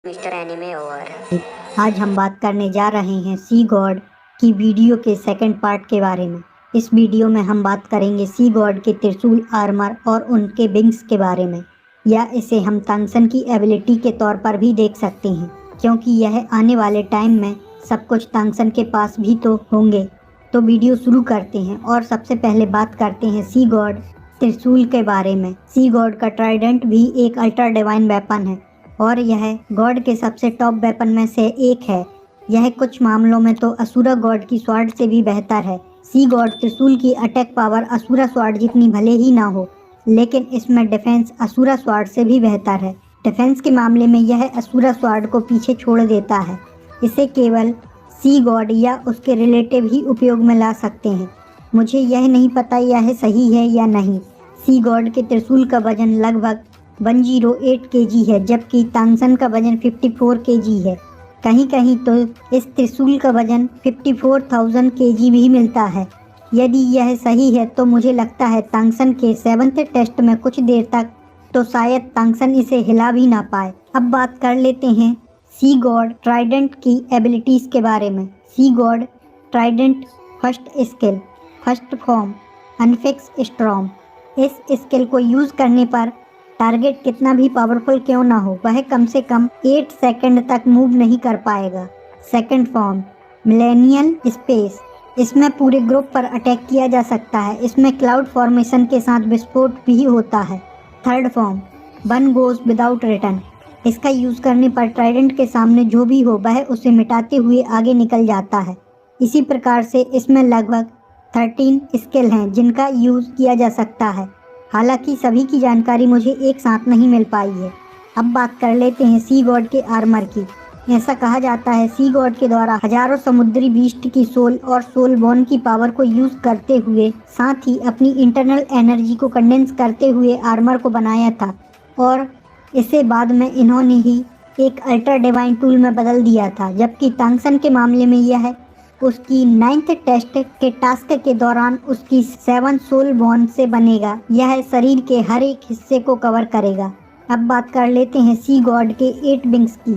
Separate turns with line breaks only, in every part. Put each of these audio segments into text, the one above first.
Mister anime over.
आज हम बात करने जा रहे हैं सी गॉड की वीडियो के सेकंड पार्ट के बारे में। इस वीडियो में हम बात करेंगे सी गॉड के त्रिशूल आर्मर और उनके विंग्स के बारे में, या इसे हम तांगसन की एबिलिटी के तौर पर भी देख सकते हैं, क्योंकि यह आने वाले टाइम में सब कुछ तांगसन के पास भी तो होंगे। तो वीडियो शुरू करते हैं और सबसे पहले बात करते हैं सी गॉड त्रिशूल के बारे में। सी गॉड का ट्राइडेंट भी एक अल्ट्रा डिवाइन वेपन है और यह गॉड के सबसे टॉप वेपन में से एक है। यह कुछ मामलों में तो असुरा गॉड की स्वॉर्ड से भी बेहतर है। सी गॉड त्रिशूल की अटैक पावर असुरा स्वॉर्ड जितनी भले ही ना हो, लेकिन इसमें डिफेंस असुरा स्वॉर्ड से भी बेहतर है। डिफेंस के मामले में यह असुरा स्वॉर्ड को पीछे छोड़ देता है। इसे केवल सी गॉड या उसके रिलेटिव ही उपयोग में ला सकते हैं। मुझे यह नहीं पता यह सही है या नहीं। सी गॉड के त्रिशूल का वजन लगभग 108 केजी है, जबकि तांगसन का वजन 54 केजी है। कहीं कहीं तो इस त्रिशूल का वजन 54,000 केजी भी मिलता है। यदि यह सही है तो मुझे लगता है तांगसन के 7th टेस्ट में कुछ देर तक तो शायद तांगसन इसे हिला भी ना पाए। अब बात कर लेते हैं सी गॉड ट्राइडेंट की एबिलिटीज के बारे में। Sea god trident first skill, first form, unfix storm. इस स्किल को यूज करने पर टारगेट कितना भी पावरफुल क्यों ना हो, वह कम से कम 8 सेकंड तक मूव नहीं कर पाएगा। Second form, millennial space. इसमें पूरे ग्रुप पर अटैक किया जा सकता है। इसमें क्लाउड फॉर्मेशन के साथ विस्फोट भी होता है। Third form, one goes without return. इसका यूज करने पर ट्राइडेंट के सामने जो भी हो वह उसे मिटाते हुए आगे निकल जाता है। इसी प्रकार से इसमें लगभग 13 स्किल हैं जिनका यूज किया जा सकता है। हालांकि सभी की जानकारी मुझे एक साथ नहीं मिल पाई है। अब बात कर लेते हैं सी गॉड के आर्मर की। ऐसा कहा जाता है सी गॉड के द्वारा हजारों समुद्री बीस्ट की सोल और सोल बॉर्न की पावर को यूज करते हुए, साथ ही अपनी इंटरनल एनर्जी को कंडेंस करते हुए आर्मर को बनाया था, और इसे बाद में इन्होंने ही एक अल्ट्रा डिवाइन टूल में बदल दिया था। जबकि तांगसन के मामले में यह उसकी 9th टेस्ट के टास्क के दौरान उसकी 7 सोल बॉर्न से बनेगा। यह शरीर के हर एक हिस्से को कवर करेगा। अब बात कर लेते हैं सी गॉड के 8 विंग्स की।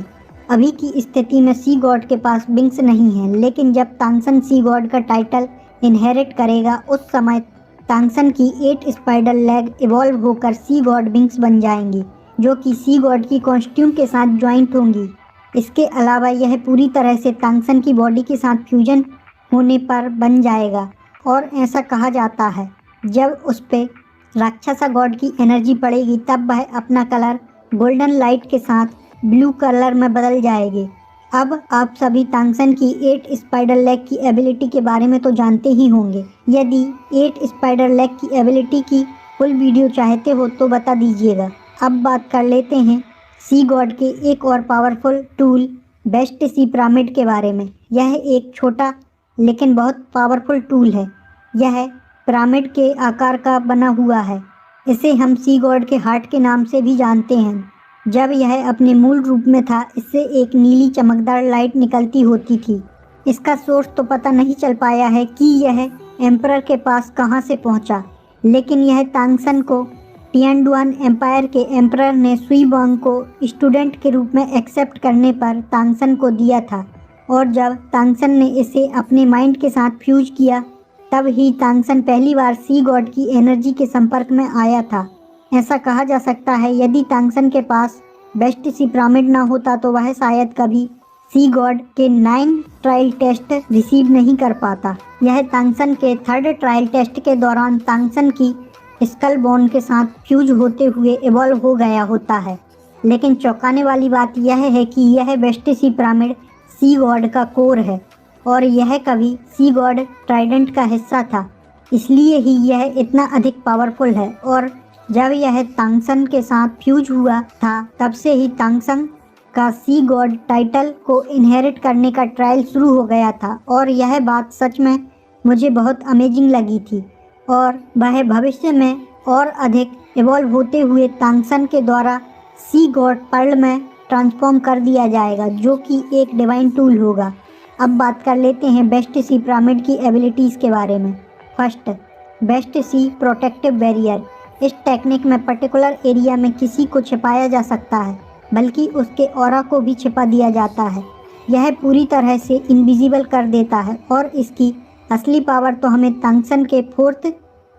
अभी की स्थिति में सी गॉड के पास विंग्स नहीं है, लेकिन जब तांगसन सी गॉड का टाइटल इनहेरिट करेगा उस समय तांगसन की 8 स्पाइडर लेग इवॉल्व होकर सी गॉड विंग्स बन जाएंगी, जो कि सी गॉड की कॉस्ट्यूम के साथ ज्वाइंट होंगी। इसके अलावा यह पूरी तरह से तांगसन की बॉडी के साथ फ्यूजन होने पर बन जाएगा, और ऐसा कहा जाता है जब उस पे राक्षसा गॉड की एनर्जी पड़ेगी तब वह अपना कलर गोल्डन लाइट के साथ ब्लू कलर में बदल जाएगी। अब आप सभी तांगसन की 8 स्पाइडर लेग की एबिलिटी के बारे में तो जानते ही होंगे। यदि 8 स्पाइडर लेग की एबिलिटी की फुल वीडियो चाहते हो तो बता दीजिएगा। अब बात कर लेते हैं सी गॉड के एक और पावरफुल टूल बेस्ट सी पिरामिड के बारे में। यह एक छोटा लेकिन बहुत पावरफुल टूल है। यह पिरामिड के आकार का बना हुआ है। इसे हम सी गॉड के हार्ट के नाम से भी जानते हैं। जब यह अपने मूल रूप में था इससे एक नीली चमकदार लाइट निकलती होती थी। इसका सोर्स तो पता नहीं चल पाया है कि यह एम्परर के पास कहाँ से पहुँचा, लेकिन यह तांगसन को टियानडुआन एम्पायर के एम्परर ने सुई वांग को स्टूडेंट के रूप में एक्सेप्ट करने पर तांगसन को दिया था, और जब तांगसन ने इसे अपने माइंड के साथ फ्यूज किया तब ही तांगसन पहली बार सी गॉड की एनर्जी के संपर्क में आया था। ऐसा कहा जा सकता है यदि तांगसन के पास बेस्ट सी पिरामिड ना होता तो वह शायद कभी सी गॉड के 9 ट्रायल टेस्ट रिसीव नहीं कर पाता। यह तांगसन के 3rd ट्रायल टेस्ट के दौरान तांगसन की स्कल बोन के साथ फ्यूज होते हुए इवॉल्व हो गया होता है। लेकिन चौंकाने वाली बात यह है कि यह बेस्ट सी पिरामिड सी गॉड का कोर है, और यह कभी सी गॉड ट्राइडेंट का हिस्सा था, इसलिए ही यह इतना अधिक पावरफुल है। और जब यह तांगसन के साथ फ्यूज हुआ था तब से ही तांगसन का सी गॉड टाइटल को इनहेरिट करने का ट्रायल शुरू हो गया था, और यह बात सच में मुझे बहुत अमेजिंग लगी थी। और वह भविष्य में और अधिक इवॉल्व होते हुए तांगसन के द्वारा सी गॉड पर्ल में ट्रांसफॉर्म कर दिया जाएगा, जो कि एक डिवाइन टूल होगा। अब बात कर लेते हैं बेस्ट सी पिरामिड की एबिलिटीज़ के बारे में। फर्स्ट, बेस्ट सी प्रोटेक्टिव बैरियर। इस टेक्निक में पर्टिकुलर एरिया में किसी को छिपाया जा सकता है बल्कि उसके ऑरा को भी छिपा दिया जाता है। यह पूरी तरह से इनविजिबल कर देता है और इसकी असली पावर तो हमें टंगसन के 4th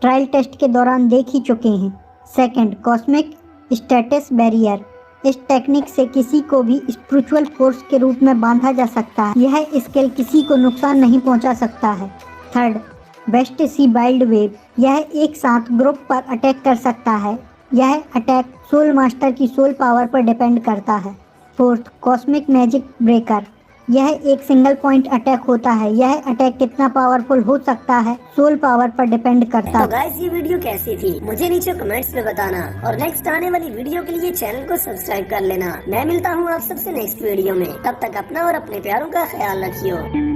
ट्रायल टेस्ट के दौरान देख ही चुके हैं। Second, cosmic status barrier. इस टेक्निक से किसी को भी स्पिरिचुअल फोर्स के रूप में बांधा जा सकता है। यह स्किल किसी को नुकसान नहीं पहुंचा सकता है। थर्ड, वेस्ट सी वाइल्ड वेव। यह एक साथ ग्रुप पर अटैक कर सकता है। यह अटैक सोल मास्टर की सोल पावर पर डिपेंड करता है। Fourth, cosmic magic breaker. यह एक सिंगल पॉइंट अटैक होता है। यह अटैक कितना पावरफुल हो सकता है सोल पावर पर डिपेंड करता है।
तो गाइस, ये वीडियो कैसी थी मुझे नीचे कमेंट्स में बताना और नेक्स्ट आने वाली वीडियो के लिए चैनल को सब्सक्राइब कर लेना। मैं मिलता हूँ आप सबसे नेक्स्ट वीडियो में। तब तक अपना और अपने प्यारों का ख्याल रखियो।